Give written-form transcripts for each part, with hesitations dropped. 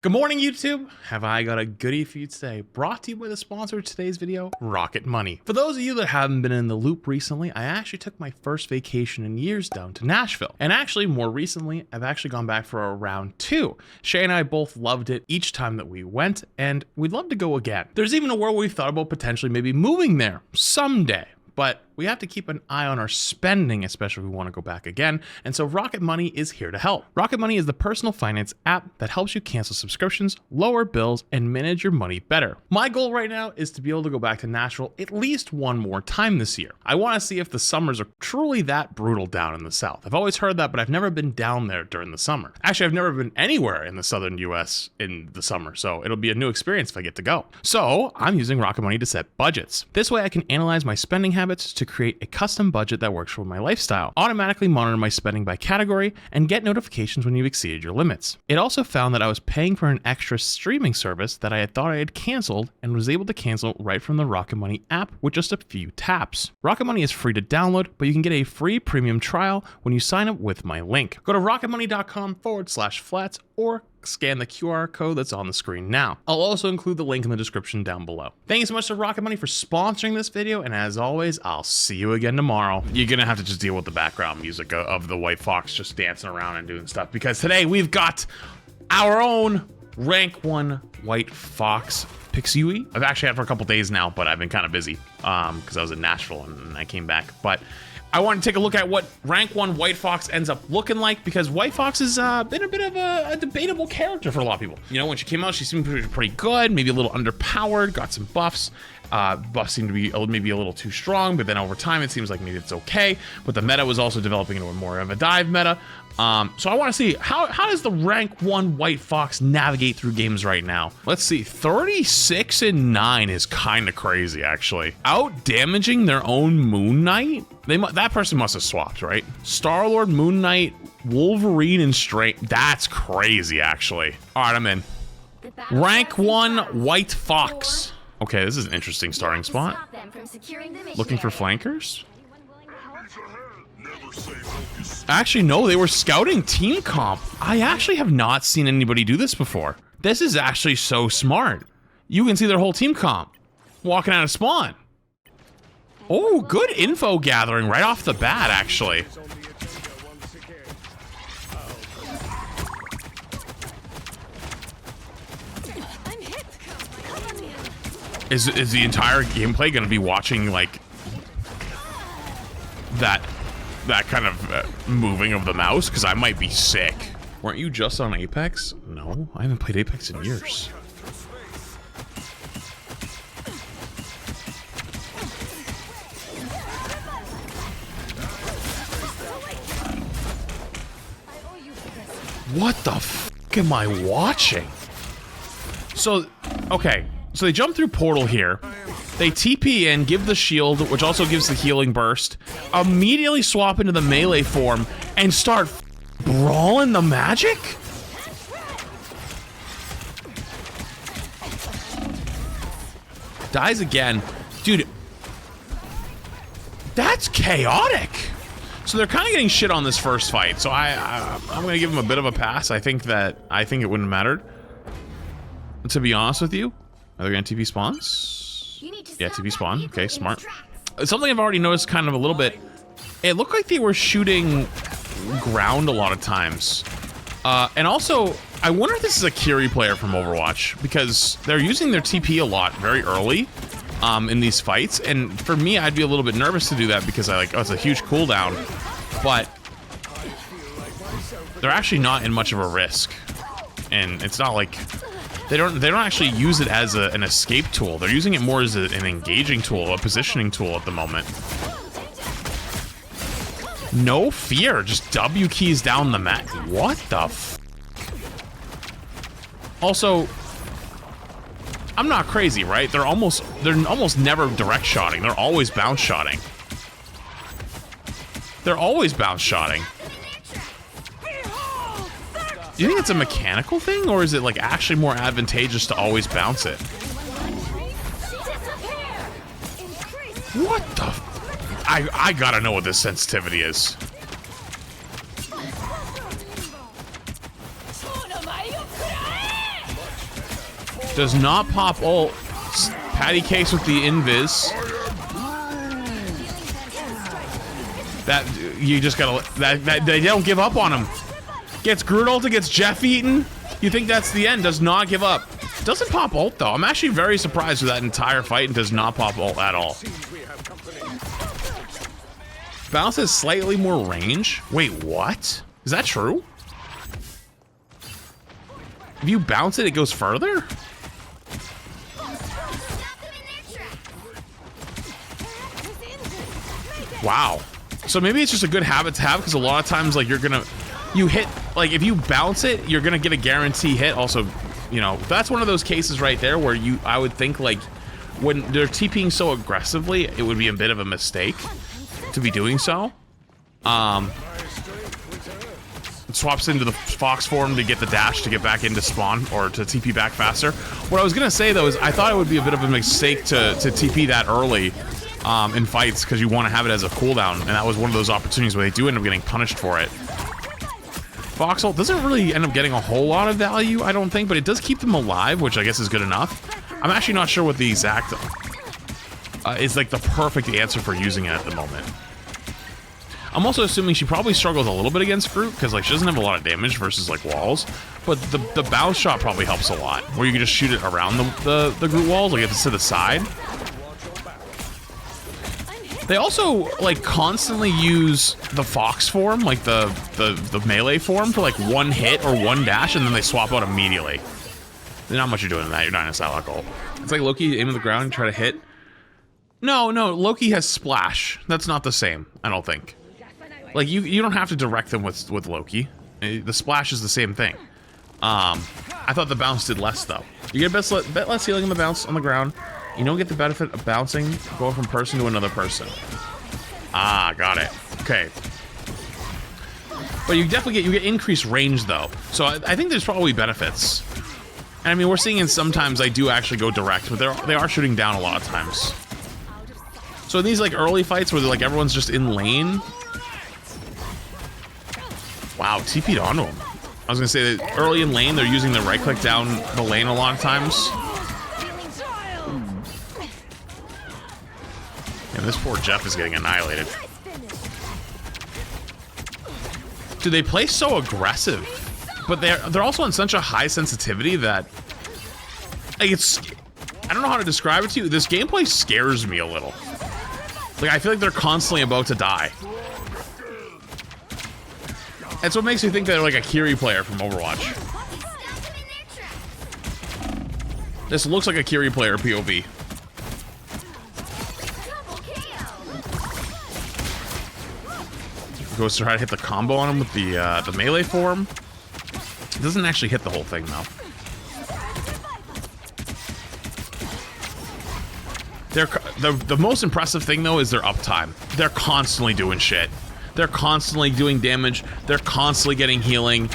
Good morning, YouTube. Have I got a goodie for you today? Brought to you by the sponsor of today's video, Rocket Money. For those of you that haven't been in the loop recently, I actually took my first vacation in years down to Nashville. And actually, more recently, I've actually gone back for a round two. Shay and I both loved it each time that we went, and we'd love to go again. There's even a world we've thought about potentially maybe moving there someday. But we have to keep an eye on our spending, especially if we want to go back again. And so Rocket Money is here to help. Rocket Money is the personal finance app that helps you cancel subscriptions, lower bills, and manage your money better. My goal right now is to be able to go back to Nashville at least one more time this year. I want to see if the summers are truly that brutal down in the South. I've always heard that, but I've never been down there during the summer. Actually, I've never been anywhere in the southern US in the summer, so it'll be a new experience if I get to go. So I'm using Rocket Money to set budgets. This way I can analyze my spending habits to create a custom budget that works for my lifestyle, automatically monitor my spending by category, and get notifications when you've exceeded your limits. It also found that I was paying for an extra streaming service that I had thought I had canceled and was able to cancel right from the Rocket Money app with just a few taps. Rocket Money is free to download, but you can get a free premium trial when you sign up with my link. Go to rocketmoney.com/flats or scan the QR code that's on the screen now. I'll also include the link in the description down below. Thank you so much to Rocket Money for sponsoring this video, and as always, I'll see you again tomorrow. You're gonna have to just deal with the background music of the white fox just dancing around and doing stuff, because today we've got our own rank 1 white fox Pixie. I've actually had it for a couple days now, but I've been kind of busy because I was in Nashville and I came back. But I want to take a look at what rank 1 White Fox ends up looking like, because White Fox has been a bit of a debatable character for a lot of people. You know, when she came out, she seemed pretty good, maybe a little underpowered, got some buffs. Buffs seemed to be maybe a little too strong, but then over time it seems like maybe it's okay. But the meta was also developing into a more of a dive meta. So I want to see, how does the rank 1 White Fox navigate through games right now? Let's see, 36-9 is kind of crazy, actually. Out damaging their own Moon Knight? That person must have swapped, right? Star-Lord, Moon Knight, Wolverine, and Strength. That's crazy, actually. All right, I'm in. Rank 1 White Fox. Okay, this is an interesting starting spot. Looking for flankers? Actually, no, they were scouting team comp. I actually have not seen anybody do this before. This is actually so smart. You can see their whole team comp walking out of spawn. Oh, good info gathering right off the bat, actually. Is the entire gameplay going to be watching, like, that kind of moving of the mouse? Because I might be sick. Weren't you just on Apex? No, I haven't played Apex in years. What the f am I watching? So, okay. So they jump through portal here. They TP in, give the shield, which also gives the healing burst. Immediately swap into the melee form and start brawling the magic? Dies again. Dude, that's chaotic. So they're kind of getting shit on this first fight. So I'm going to give them a bit of a pass. I think it wouldn't have mattered. To be honest with you. Are they going to TP spawns? Yeah, TP spawn. Okay, smart. Something I've already noticed kind of a little bit. It looked like they were shooting ground a lot of times. And also, I wonder if this is a Kiri player from Overwatch, because they're using their TP a lot very early in these fights. And for me, I'd be a little bit nervous to do that because it's a huge cooldown. But they're actually not in much of a risk. And it's not like... They don't actually use it as an escape tool. They're using it more as an engaging tool, a positioning tool at the moment. No fear, just W keys down the mat. What the f? Also, I'm not crazy, right? They're almost never direct shotting. They're always bounce shotting. They're always bounce shotting. Do you think it's a mechanical thing, or is it like actually more advantageous to always bounce it? What the f— I gotta know what this sensitivity is. Does not pop ult. Patty cakes with the invis. That you just gotta that they don't give up on him. Gets Groot ulted, gets Jeff eaten. You think that's the end? Does not give up. Doesn't pop ult though. I'm actually very surprised with that entire fight and does not pop ult at all. Bounce has slightly more range. Wait, what? Is that true? If you bounce it, it goes further? Wow. So maybe it's just a good habit to have because a lot of times, like, you hit, like, if you bounce it, you're gonna get a guarantee hit. Also, you know, that's one of those cases right there where I would think, like, when they're TPing so aggressively, it would be a bit of a mistake to be doing so. It swaps into the Fox form to get the dash to get back into spawn or to TP back faster. What I was gonna say though is I thought it would be a bit of a mistake to TP that early in fights because you want to have it as a cooldown, and that was one of those opportunities where they do end up getting punished for it. Fox ult doesn't really end up getting a whole lot of value, I don't think, but it does keep them alive, which I guess is good enough. I'm actually not sure what the exact is like the perfect answer for using it at the moment. I'm also assuming she probably struggles a little bit against Groot because like she doesn't have a lot of damage versus like walls, but the bounce shot probably helps a lot, where you can just shoot it around the Groot walls, like if it's to the side. They also like constantly use the Fox form, like the melee form, for like one hit or one dash, and then they swap out immediately. There's not much you're doing in that. You're not in a Psylocke ult. It's like Loki aim at the ground and try to hit. No, Loki has splash. That's not the same, I don't think. Like you don't have to direct them with Loki. The splash is the same thing. I thought the bounce did less though. You get a bit less healing on the bounce on the ground. You don't get the benefit of bouncing, going from person to another person. Ah, got it. Okay. But you definitely get increased range though. So I think there's probably benefits. And I mean, we're seeing in sometimes I do actually go direct, but they are shooting down a lot of times. So in these like early fights where like everyone's just in lane. Wow, TP'd onto him. I was gonna say that early in lane, they're using the right click down the lane a lot of times. And this poor Jeff is getting annihilated. Dude, they play so aggressive, but they're also on such a high sensitivity that like I don't know how to describe it to you. This gameplay scares me a little. Like I feel like they're constantly about to die. That's what makes me think they're like a Kiri player from Overwatch. This looks like a Kiri player POV. Goes to try to hit the combo on him with the melee form. It doesn't actually hit the whole thing though. The most impressive thing though is their uptime. They're constantly doing shit. They're constantly doing damage. They're constantly getting healing.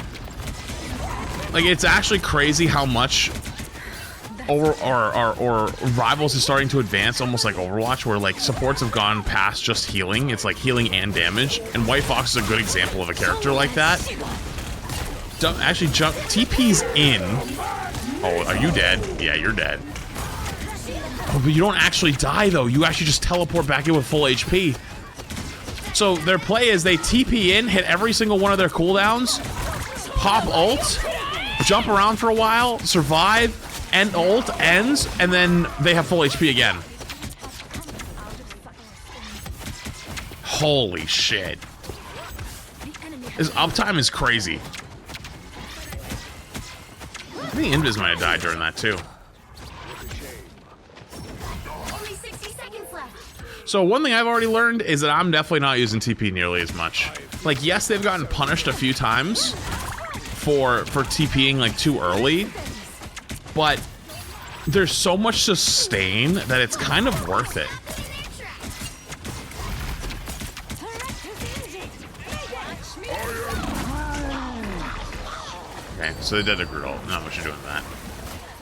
Like it's actually crazy how much Rivals is starting to advance, almost like Overwatch, where like supports have gone past just healing. It's like healing and damage. And White Fox is a good example of a character like that. Actually, TP's in. Oh, are you dead? Yeah, you're dead. Oh, but you don't actually die though. You actually just teleport back in with full HP. So their play is they TP in, hit every single one of their cooldowns, pop ult, jump around for a while, survive, end ult, ends, and then they have full HP again. Holy shit. His uptime is crazy. I think Invis might have died during that too. So one thing I've already learned is that I'm definitely not using TP nearly as much. Like, yes, they've gotten punished a few times for TPing like too early, but there's so much sustain that it's kind of worth it. Okay, so they did a Groot ult. Not much you're doing that.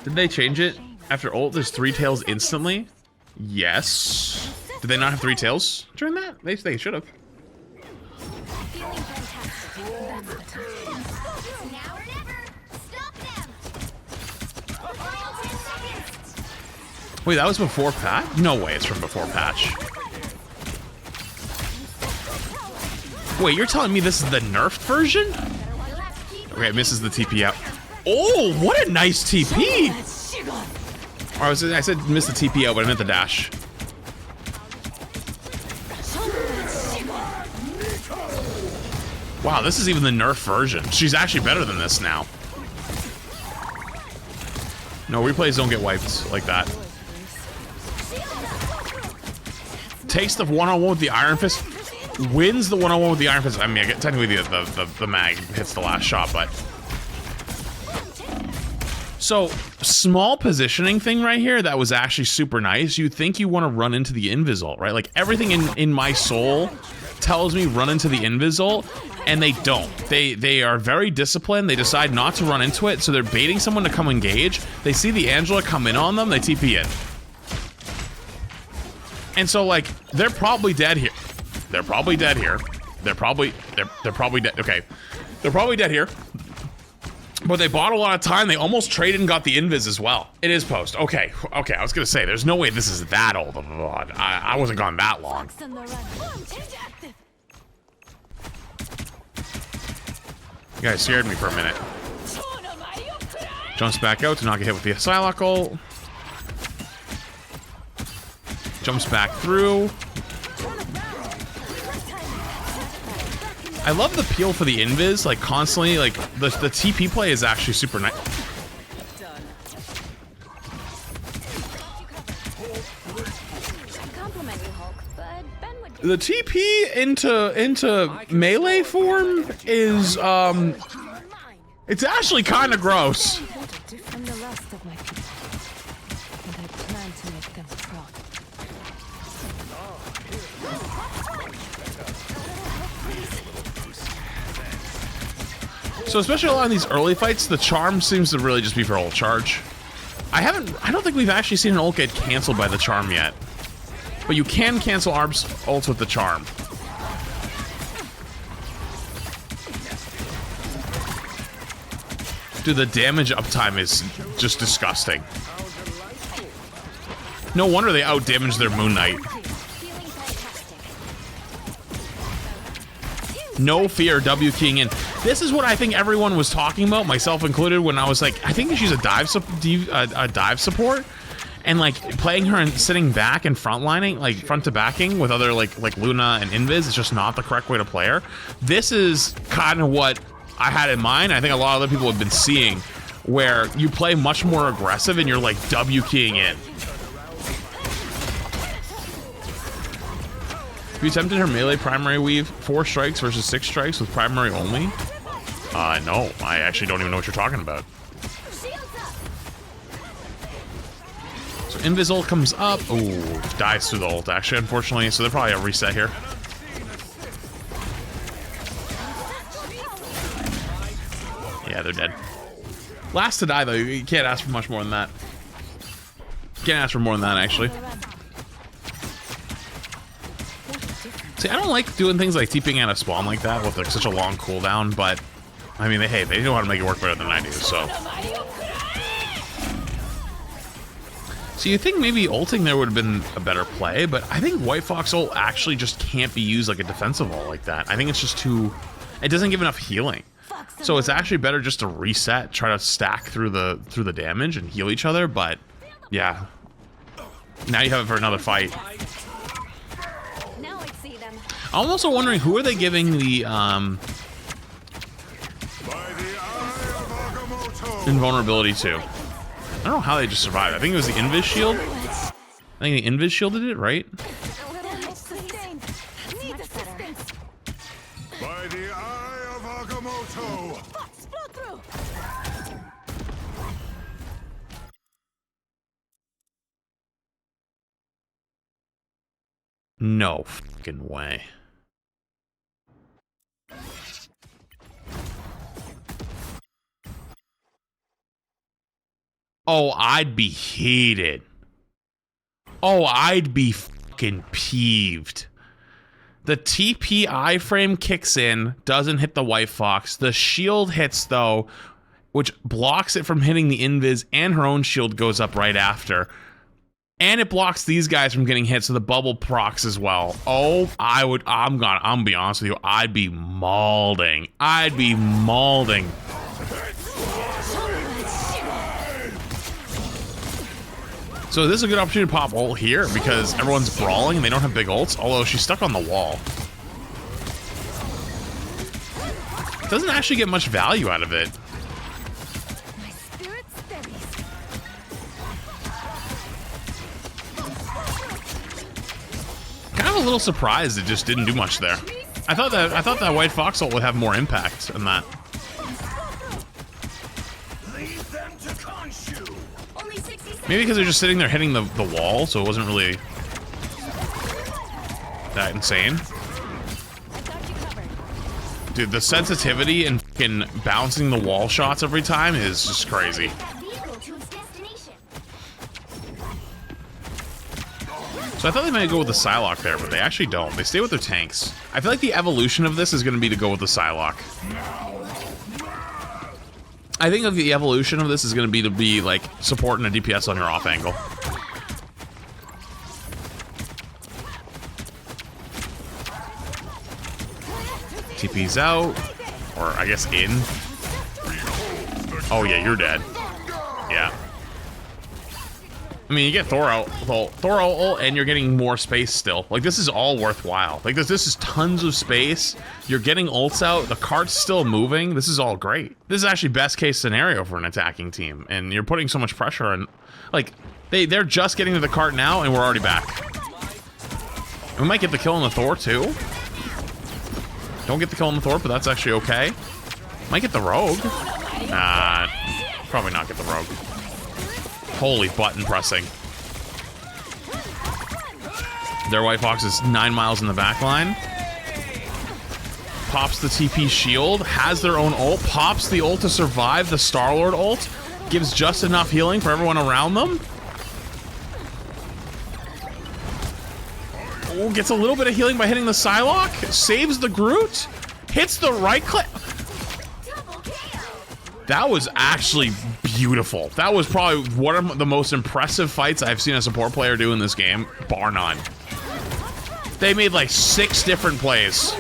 Did they change it? After ult, there's 3 tails instantly? Yes. Did they not have 3 tails during that? They should have. Wait, that was before patch? No way, it's from before patch. Wait, you're telling me this is the nerfed version? Okay, it misses the TP out. Oh, what a nice TP! Or I said miss the TP out, but I meant the dash. Wow, this is even the nerf version. She's actually better than this now. No, replays don't get wiped like that. Takes the one-on-one with the Iron Fist. Wins the one-on-one with the Iron Fist. I mean, technically the mag hits the last shot, but... So, small positioning thing right here that was actually super nice. You think you want to run into the Invisult, right? Like, everything in my soul tells me run into the Invisult, and they don't. They are very disciplined. They decide not to run into it, so they're baiting someone to come engage. They see the Angela come in on them, they TP in. And so, like, they're probably dead here. They're probably dead here. They're probably dead. Okay. They're probably dead here. But they bought a lot of time. They almost traded and got the invis as well. It is post. Okay. Okay, I was gonna say, there's no way this is that old of a VOD. I wasn't gone that long. You guys scared me for a minute. Jumps back out to not get hit with the Psylocke ult. Jumps back through. I love the peel for the invis, like constantly, like the TP play is actually super nice. The TP into melee form is it's actually kind of gross. So especially a lot of these early fights, the charm seems to really just be for ult charge. I don't think we've actually seen an ult get canceled by the charm yet. But you can cancel ARB's ults with the charm. Dude, the damage uptime is just disgusting. No wonder they out-damaged their Moon Knight. No fear W keying in. This is what I think everyone was talking about, myself included, when I was like, I think she's a dive support, and like playing her and sitting back and frontlining, like front to backing with other like Luna and Invis is just not the correct way to play her. This is kind of what I had in mind. I think a lot of other people have been seeing, where you play much more aggressive and you're like W keying in. Have you attempted her melee primary weave 4 strikes versus 6 strikes with primary only? No, I actually don't even know what you're talking about. So Invis ult comes up. Ooh, dies through the ult actually, unfortunately, so they're probably a reset here. Yeah, they're dead. Last to die though, you can't ask for much more than that. Can't ask for more than that actually. See, I don't like doing things like TPing out of spawn like that with like such a long cooldown, but I mean, they know how to make it work better than I do, so. So you think maybe ulting there would have been a better play, but I think White Fox ult actually just can't be used like a defensive ult like that. I think it's just too, it doesn't give enough healing. So it's actually better just to reset, try to stack through the damage and heal each other, but yeah. Now you have it for another fight. I'm also wondering, who are they giving the invulnerability to? I don't know how they just survived. I think it was the Invis shield. I think the Invis shielded it, right? By the eye of Agamotto. No fucking way. Oh, I'd be heated. Oh, I'd be fucking peeved. The TP iframe kicks in, doesn't hit the White Fox. The shield hits though, which blocks it from hitting the invis, and her own shield goes up right after. And it blocks these guys from getting hit, so the bubble procs as well. Oh, I'm gonna be honest with you, I'd be mauling. I'd be mauling. So this is a good opportunity to pop ult here because everyone's brawling and they don't have big ults, although she's stuck on the wall. Doesn't actually get much value out of it. Kind of a little surprised it just didn't do much there. I thought that White Fox ult would have more impact than that. Maybe because they're just sitting there hitting the wall, so it wasn't really that insane. Dude, the sensitivity and fucking bouncing the wall shots every time is just crazy. So I thought they might go with the Psylocke there, but they actually don't. They stay with their tanks. I feel like the evolution of this is going to be to go with the Psylocke. I think the evolution of this is going to be like supporting a DPS on your off angle. TP's out, or I guess in. Oh yeah, you're dead. Yeah. I mean, you get Thor out ult, and you're getting more space still. Like, this is all worthwhile. Like, this is tons of space. You're getting ults out. The cart's still moving. This is all great. This is actually best case scenario for an attacking team, and you're putting so much pressure on. Like, they're just getting to the cart now, and we're already back. We might get the kill on the Thor too. Don't get the kill on the Thor, but that's actually okay. Might get the Rogue. Probably not get the Rogue. Holy button pressing. Their White Fox is 9 miles in the back line. Pops the TP shield, has their own ult, pops the ult to survive the Star-Lord ult, gives just enough healing for everyone around them. Oh, gets a little bit of healing by hitting the Psylocke, saves the Groot, hits the right click. That was actually beautiful. That was probably one of the most impressive fights I've seen a support player do in this game, bar none. They made like 6 different plays.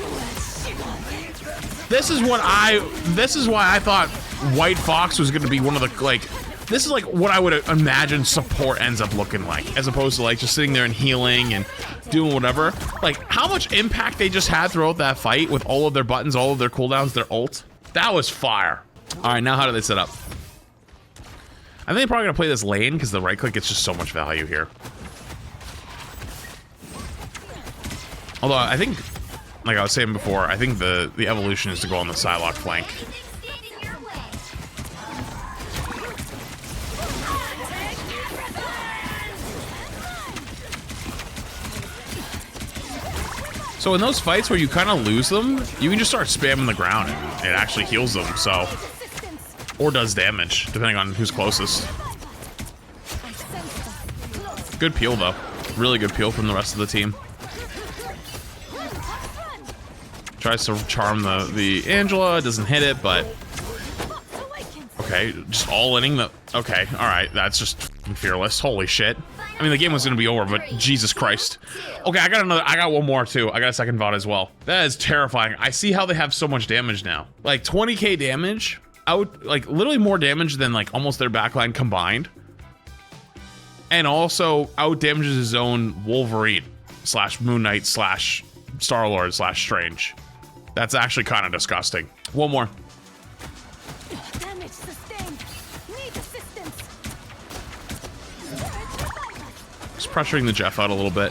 This is why I thought White Fox was gonna be one of the, like, this is like what I would imagine support ends up looking like, as opposed to like just sitting there and healing and doing whatever. Like, how much impact they just had throughout that fight with all of their buttons, all of their cooldowns, their ult. That was fire. All right, now how do they set up? I think they're probably gonna play this lane because the right click gets just so much value here. Although I think, like I was saying before, I think the evolution is to go on the Psylocke flank. So in those fights where you kind of lose them, you can just start spamming the ground and it actually heals them, so. Or does damage, depending on who's closest. Good peel, though. Really good peel from the rest of the team. Tries to charm the Angela, doesn't hit it, but... Okay, just all-inning the... Okay, alright, that's just fearless. Holy shit. I mean, the game was gonna be over, but Jesus Christ. Okay, I got one more, too. I got a second VOD as well. That is terrifying. I see how they have so much damage now. Like, 20k damage... Out, like, literally more damage than, like, almost their backline combined. And also out damages his own Wolverine / Moon Knight / Star-Lord / Strange. That's actually kind of disgusting. One more. Damage sustained. Need assistance. Just pressuring the Jeff out a little bit.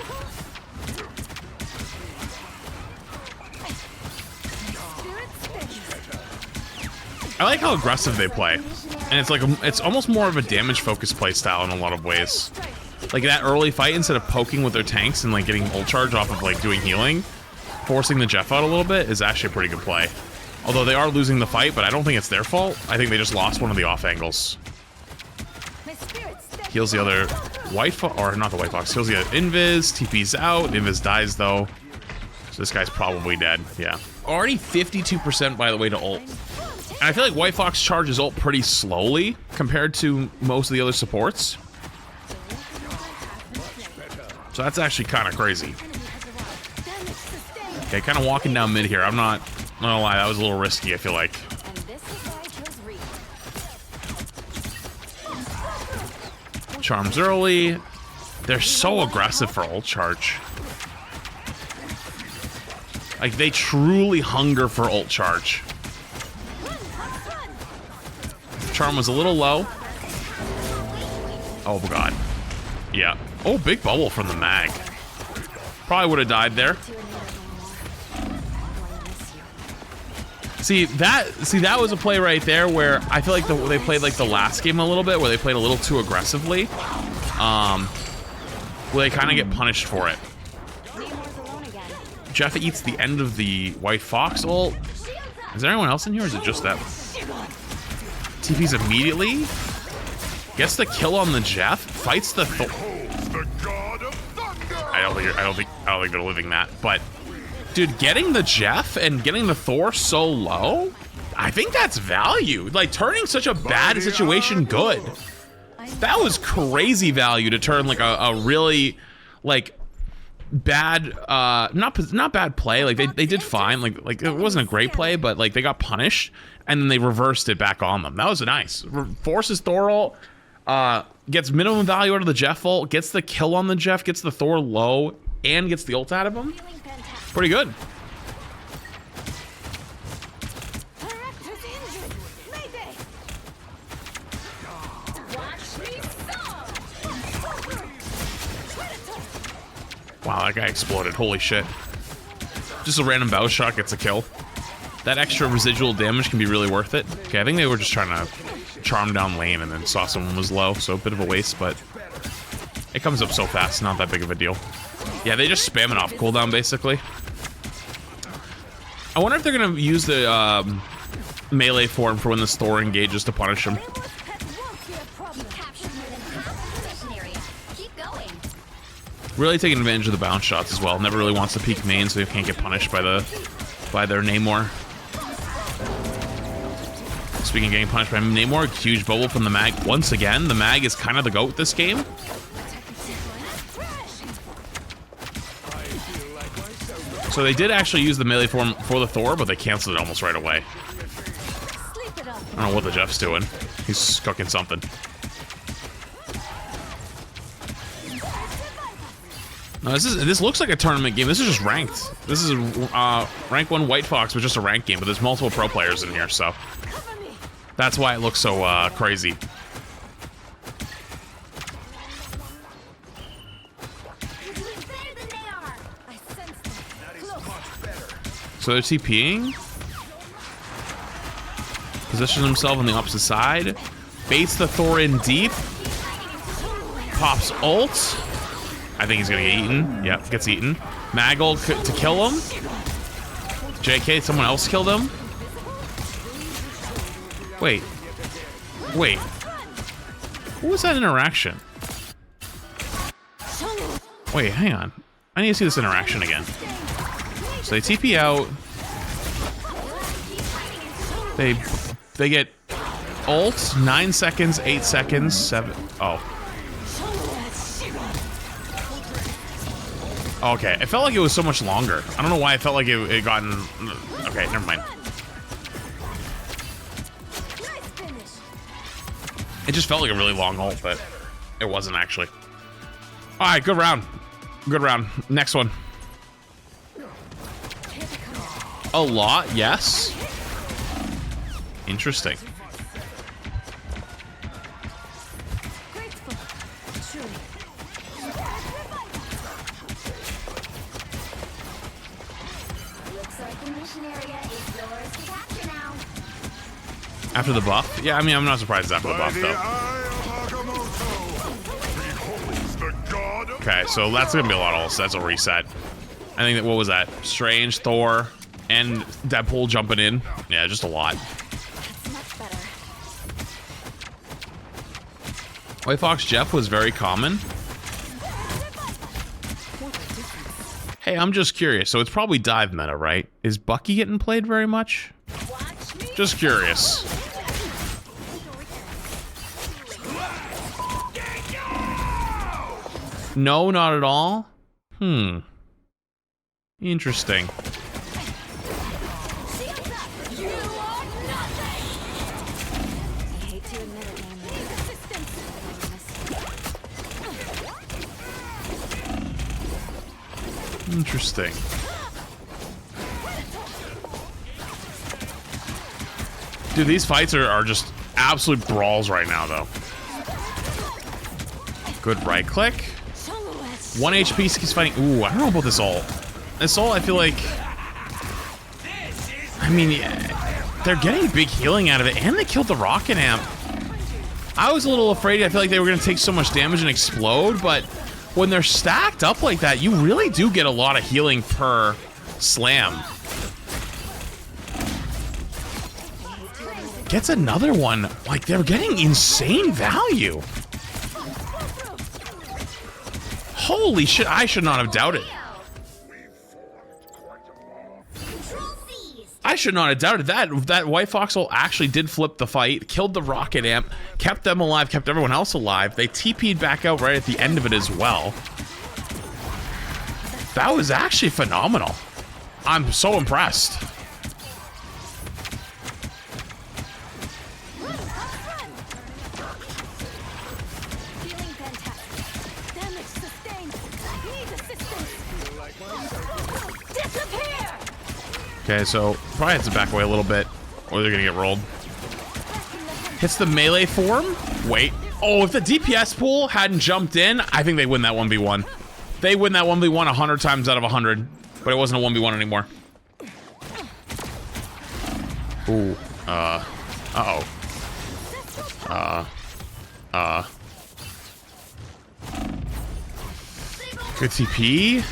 I like how aggressive they play, and it's like it's almost more of a damage-focused play style in a lot of ways. Like that early fight, instead of poking with their tanks and like getting ult charge off of like doing healing, forcing the Jeff out a little bit is actually a pretty good play. Although they are losing the fight, but I don't think it's their fault. I think they just lost one of the off angles. Heals the other White Fox, or not the White Fox. Heals the other Invis. TP's out. Invis dies though, so this guy's probably dead. Yeah. Already 52% by the way to ult. And I feel like White Fox charges ult pretty slowly compared to most of the other supports. So that's actually kind of crazy. Enemy has arrived. Damage sustained. Okay, kind of walking down mid here. I'm not gonna lie, that was a little risky, I feel like. And this is why I chose Reed. Charms early. They're so aggressive for ult charge. Like, they truly hunger for ult charge. Charm was a little low. Oh, God. Yeah. Oh, big bubble from the mag. Probably would have died there. See, that was a play right there where I feel like they played like the last game a little bit, where they played a little too aggressively. Where they kind of get punished for it. Jeff eats the end of the White Fox ult. Is there anyone else in here, or is it just that? TP's immediately. Gets the kill on the Jeff. Fights the I don't think they're living that. But, dude, getting the Jeff and getting the Thor so low, I think that's value. Like, turning such a bad situation good. That was crazy value to turn like a really like bad not bad play. Like they did fine. Like it wasn't a great play, but like they got punished and then they reversed it back on them. That was nice. Forces Thor ult, gets minimum value out of the Jeff ult, gets the kill on the Jeff, gets the Thor low, and gets the ult out of him. Pretty good. Wow, that guy exploded. Holy shit. Just a random bow shot gets a kill. That extra residual damage can be really worth it. Okay, I think they were just trying to charm down lane and then saw someone was low, so a bit of a waste, but it comes up so fast, not that big of a deal. Yeah, they just spam it off cooldown, basically. I wonder if they're going to use the melee form for when the Thor engages to punish him. Really taking advantage of the bounce shots as well. Never really wants to peek main, so he can't get punished by their Namor. Speaking of getting punished by Namor, huge bubble from the mag. Once again, the mag is kind of the GOAT this game. So they did actually use the melee form for the Thor, but they canceled it almost right away. I don't know what the Jeff's doing. He's cooking something. No, this looks like a tournament game. This is just ranked. This is rank 1 White Fox, but just a ranked game. But there's multiple pro players in here, so that's why it looks so crazy. So they're TPing. Positions himself on the opposite side. Baits the Thor in deep. Pops ult. I think he's gonna get eaten. Yep, gets eaten. Maggle to kill him. JK, someone else killed him. Wait. What was that interaction? Wait, hang on. I need to see this interaction again. So they TP out. They get ult, 9 seconds, 8 seconds, 7. Oh. Okay, it felt like it was so much longer. I don't know why I felt like it gotten... Okay, never mind. It just felt like a really long ult, but it wasn't actually. Alright, good round. Good round. Next one. A lot, yes. Interesting. After the buff? Yeah, I mean, I'm not surprised after the buff, though. Okay, so that's gonna be a lot of ults. That's a reset. I think that, what was that? Strange, Thor, and Deadpool jumping in. Yeah, just a lot. White Fox Jeff was very common. Hey, I'm just curious. So it's probably dive meta, right? Is Bucky getting played very much? Just curious. No, not at all. Interesting. Shields up! You are nothing! I hate to admit it, man. Need assistance! Interesting. Dude, these fights are just absolute brawls right now, though. Good right click. 1 HP keeps fighting. Ooh, I don't know about this ult. This ult, I feel like... I mean, yeah, they're getting big healing out of it, and they killed the rocket amp. I was a little afraid. I feel like they were going to take so much damage and explode, but when they're stacked up like that, you really do get a lot of healing per slam. Gets another one. Like, they're getting insane value. Holy shit, I should not have doubted. I should not have doubted that. That White Fox ult actually did flip the fight, killed the rocket amp, kept them alive, kept everyone else alive. They TP'd back out right at the end of it as well. That was actually phenomenal. I'm so impressed. Okay, so probably has to back away a little bit, or they're gonna get rolled. Hits the melee form. Wait. Oh, if the DPS pool hadn't jumped in, I think they win that 1v1. They win that 1v1 100 times out of 100, but it wasn't a 1v1 anymore. Ooh. Uh-oh. Good TP.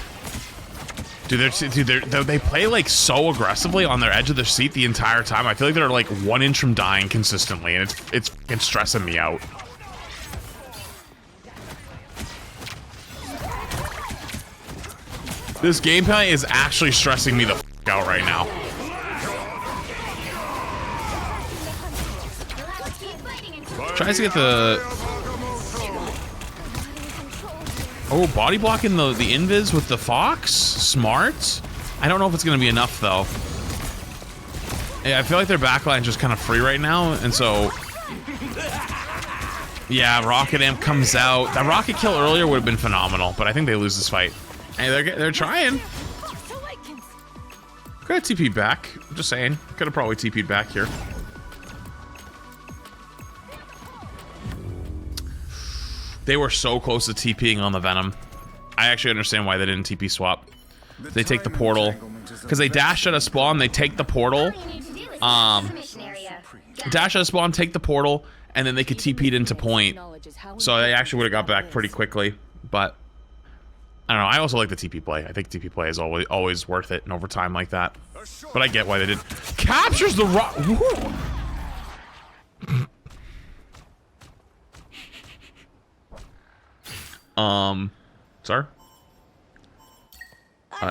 Dude, they play like so aggressively on their edge of their seat the entire time. I feel like they're like 1 inch from dying consistently, and it's fucking stressing me out. This gameplay is actually stressing me the fuck out right now. Tries to get the... Oh, body blocking the invis with the Fox? Smart. I don't know if it's going to be enough, though. Yeah, I feel like their backline's just kind of free right now, and so... Yeah, Rocket Amp comes out. That rocket kill earlier would have been phenomenal, but I think they lose this fight. Hey, they're trying. Could have TP'd back. I'm just saying. Could have probably TP'd back here. They were so close to TPing on the Venom. I actually understand why they didn't TP swap. They take the portal. Because they dash at a spawn, they take the portal. Dash at a spawn, take the portal, and then they could TP'd into point. So they actually would have got back pretty quickly. But, I don't know, I also like the TP play. I think TP play is always worth it in overtime like that. But I get why they did. Captures the rock. Sir?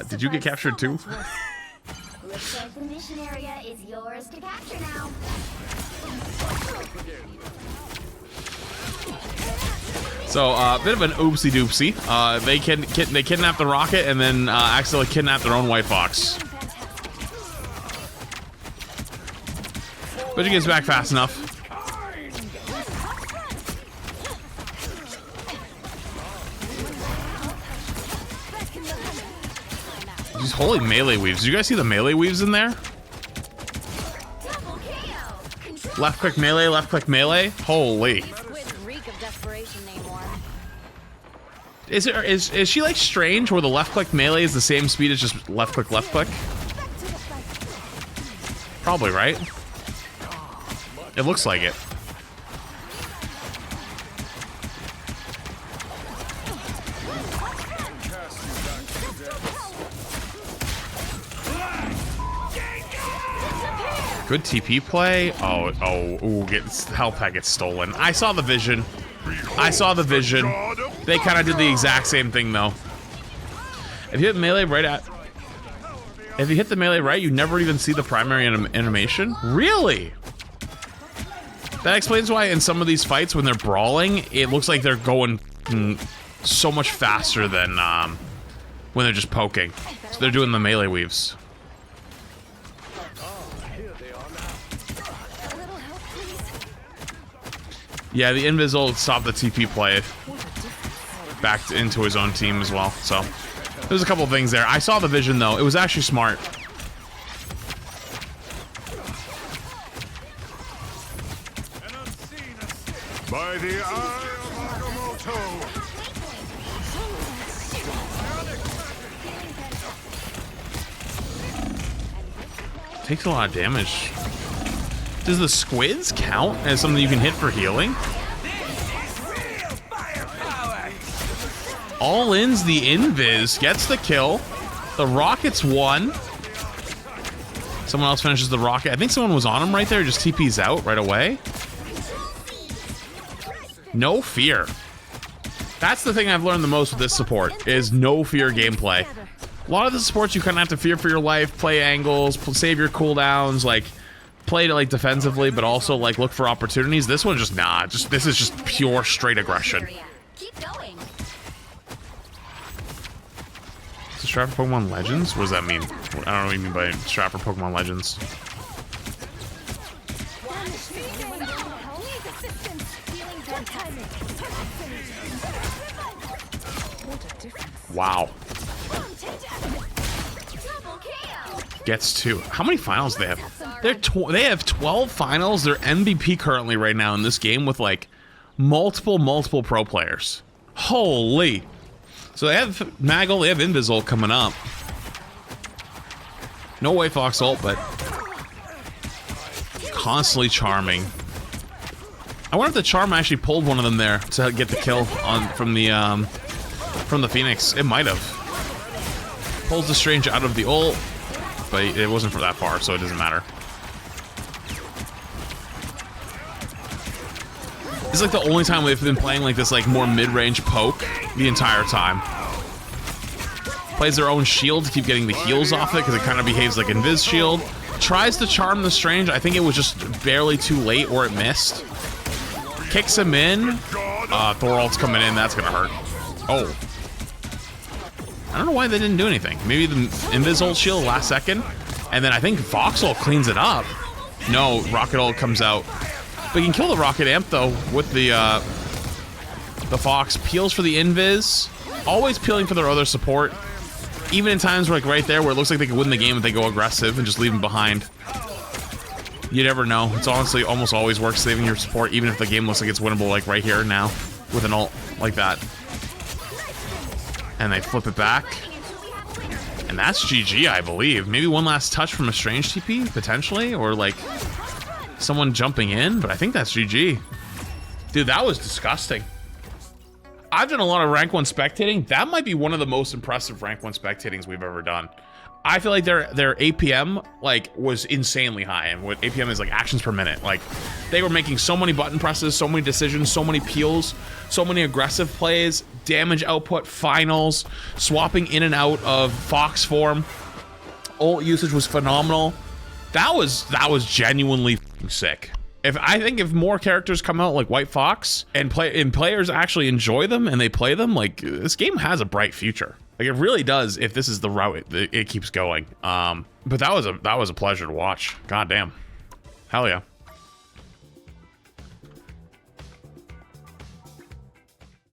Did you get captured too? Looks like the mission area is yours to capture now. So, bit of an oopsie doopsie. They kidnap the rocket and then accidentally kidnap their own White Fox. But he gets back fast enough. These holy melee weaves. Did you guys see the melee weaves in there? Left click melee, left click melee. Holy. Is she like strange where the left click melee is the same speed as just left click left click? Probably, right? It looks like it. Good TP play. Ooh, health pack gets stolen. I saw the vision. I saw the vision. They kind of did the exact same thing though. If you hit melee right at... If you hit the melee right, you never even see the primary animation? Really? That explains why in some of these fights when they're brawling, it looks like they're going so much faster than when they're just poking. So they're doing the melee weaves. Yeah, the Invisible stopped the TP play. Backed into his own team as well. So there's a couple of things there. I saw the vision though. It was actually smart. By the eye of Agamotto. Takes a lot of damage. Does the squids count as something you can hit for healing? All ins the invis, gets the kill. The rocket's won. Someone else finishes the rocket. I think someone was on him right there, just TP's out right away. No fear. That's the thing I've learned the most with this support, is no fear gameplay. A lot of the supports you kind of have to fear for your life, play angles, save your cooldowns, like play it like defensively, but also like look for opportunities. This one just this is just pure straight aggression. Keep going. Is this strat for Pokemon Legends? What does that mean? I don't know what you mean by strat for Pokemon Legends. Wow. Gets 2. How many finals do they have? They have 12 finals. They're MVP currently right now in this game with like multiple pro players. Holy. So they have Maggle, they have Invisible coming up. No White Fox ult, but constantly charming. I wonder if the charm actually pulled one of them there to get the kill on from the Phoenix. It might have. Pulls the Strange out of the ult, but it wasn't for that far, so it doesn't matter. This is like the only time we've been playing like this, like more mid-range poke the entire time. Plays their own shield to keep getting the heals off it because it kind of behaves like Invis shield. Tries to charm the Strange. I think it was just barely too late or it missed. Kicks him in. Thorald's coming in. That's gonna hurt. Oh. I don't know why they didn't do anything. Maybe the Invis ult shield last second, and then I think Foxhole cleans it up. No, Rocket ult comes out. But you can kill the Rocket Amp though with the Fox. Peels for the Invis. Always peeling for their other support. Even in times where, like right there where it looks like they could win the game if they go aggressive and just leave them behind. You never know. It's honestly almost always works saving your support, even if the game looks like it's winnable, like right here now with an ult like that. And they flip it back. And that's GG, I believe. Maybe one last touch from a Strange TP, potentially, or like someone jumping in, but I think that's GG. Dude, that was disgusting. I've done a lot of rank 1 spectating. That might be one of the most impressive rank 1 spectatings we've ever done. I feel like their APM like was insanely high, and what APM is like actions per minute. Like they were making so many button presses, so many decisions, so many peels, so many aggressive plays, damage output, finals, swapping in and out of Fox form. Ult usage was phenomenal. That was genuinely sick. I think if more characters come out like White Fox and players actually enjoy them and they play them, like this game has a bright future. Like it really does if this is the route it keeps going. But that was a pleasure to watch. God damn. Hell yeah.